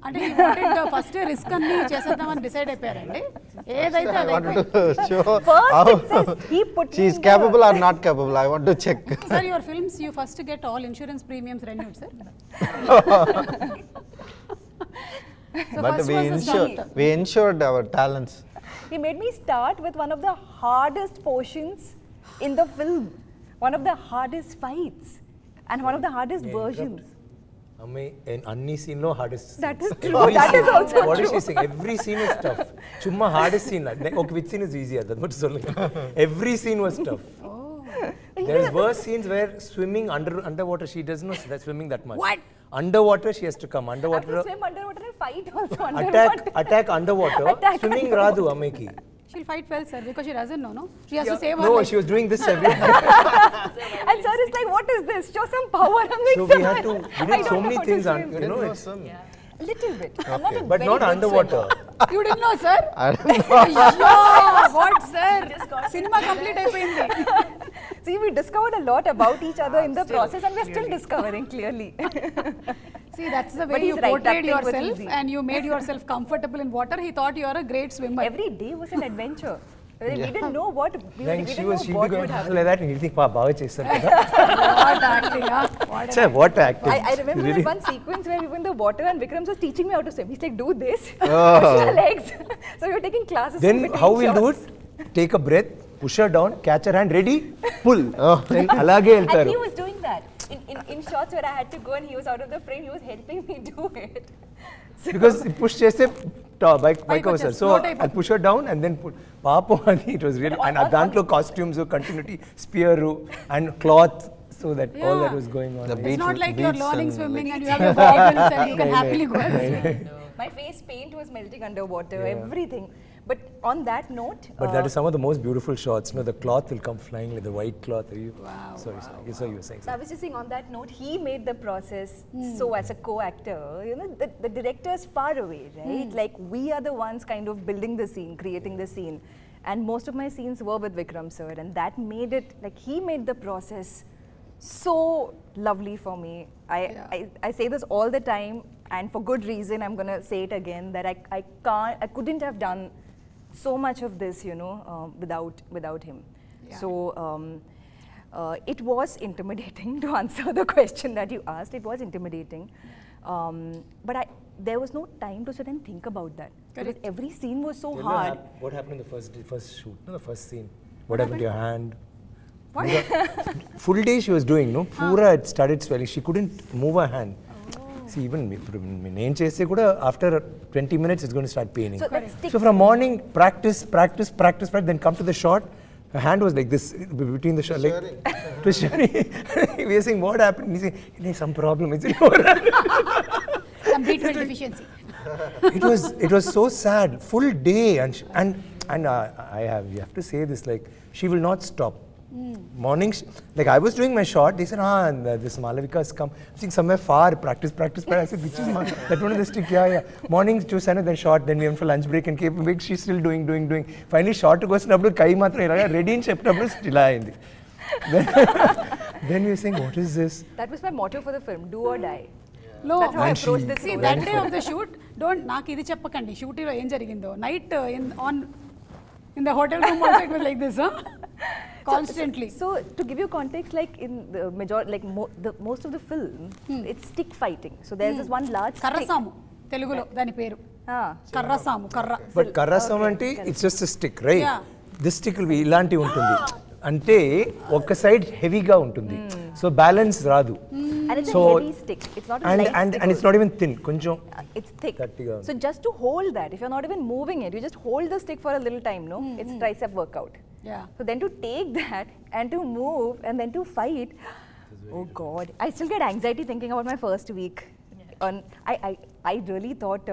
అంటే he wanted the first risk అన్ని చేసేద్దామని డిసైడ్ అయిపోయారండి. ఏదైతే I అది wanted అయిపోయింది. to show First how it says he put she me is in capable or not capable. I want to check. Sir, your films you first get all insurance premiums renewed, sir. So But first was the start. we ensured our talents. He made me start with one of the hardest portions in the film, one of the hardest fights, and one of the hardest versions. అన్ని scene లో hardest That is true. That is also what is true. She every scene is tough చుమ్మా hardest scene okay which scene is easy అది மட்டும் சொல்லுங்க every scene was tough there is worse scenes where swimming underwater she doesn't know that swimming that much. What? Underwater she has to come I have underwater to swim underwater and fight also underwater. attack underwater Attack swimming underwater. radu ameki. She'll fight well, sir, because she doesn't know, no? She has to save her No, life. she was doing this every And sir is like, what is this? Show some power. I'm like, so "Sir, we had to I we did don't so know many how to things swim." you know Didn't it's know some. A little bit. I'm not a but very not good underwater. swimmer. You didn't know, sir? I don't know. Ayyo, what, sir? Cinema complete అయిపోయింది. See, we discovered a lot about each other in the process, and we're still discovering clearly. See, that's the But way he's you right, portrayed that thing was yourself easy. and you made yourself comfortable in water. He thought you are a great swimmer. Every day was an adventure. We didn't know what we then didn't she know was she what be would going happen. like that and you think baga chesaru kada What acting, huh? What che what acting I remember really one sequence where we were in the water and Vikram was teaching me how to swim. He's like, do this, Oh. push your legs. So we were taking classes. then in between how we'll do shots. it take a breath push her down catch her hand ready pull Oh. then alage And eltaru he was doing that. In shots where I had to go and he was out of the frame, he was helping me do it. So because push cheste bike over వచ్చేసి so float I'll push her down and then pull papo and it was really and dantlo costumes continuity spear and cloth so that all that was going on The It's beach not with like you're beats learning and swimming like- and you have your goggles and you can happily go and swim. my face paint was melting underwater, everything. But on that note, but that is some of the most beautiful shots no the cloth will come flying like the white cloth are you Wow, sorry so you were saying so I was just saying on that note, he made the process. So as a co-actor, you know, the director is far away, right? Like we are the ones kind of building the scene, creating the scene. And most of my scenes were with Vikram sir, and that made it, like he made the process so lovely for me. I say this all the time, and for good reason, I'm going to say it again, that I couldn't have done so much of this, you know, without him. Yeah. So it was intimidating to answer the question that you asked. It was intimidating, but there was no time to sit and think about that. Because every scene was so hard. what happened in the first shoot no the first scene what happened to your hand What? full day she was doing no pura it started swelling she couldn't move her hand see even నేను చేస్తే కూడా after 20 minutes it's going to start paining So that stick. so from morning practice then come to the shot her hand was like this between the shot like it was shivering we were saying what happened he's saying hey, some problem is in your hand Some B12 deficiency. it was so sad full day and you have to say this like she will not stop mornings like I was doing my shot they said and this Malavika has come I think somewhere far practice I said which is that one of the stick yeah mornings to send then shot then we went for lunch break and came back she's still doing finally shot goes up kai matra ilaga ready in cheptappudu still ayindi then we were saying what is this That was my motto for the film: do or die. No, That's how I approached this. see, that day of the shoot, నాకు ఇది చెప్పకండి షూటింగ్లో ఏం జరిగిందో night in the hotel room also it was like this, huh? Constantly. So to give you context, like in the most of the film, it's stick fighting. So there's this one large stick. కర్రసాము తెలుగులో దాని పేరు కర్రసాము కర్ర but karrasam అంటే it's just a stick right Yeah. this stick will be ఇలాంటి ఉంటుంది అంటే ఒక side హెవీగా ఉంటుంది సో బ్యాలెన్స్ రాదు And it's So- a heavy stick. It's not a light stick. and it's not even thin కొంచెం It's thick. గట్టిగా ఉంది. So just to hold that, if you're not even moving it, you just hold the stick for a little time, no? It's tricep workout. Yeah. So then to take that and to move and then to fight, oh God, I still get anxiety thinking about my first week. I really thought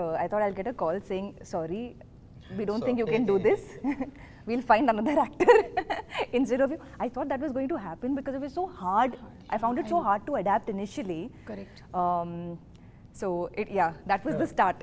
I'll get a call saying, sorry, we don't think you can do this. We'll find another actor instead of you. I thought that was going to happen because it was so hard. I found it so hard to adapt initially. Correct. So that was the start.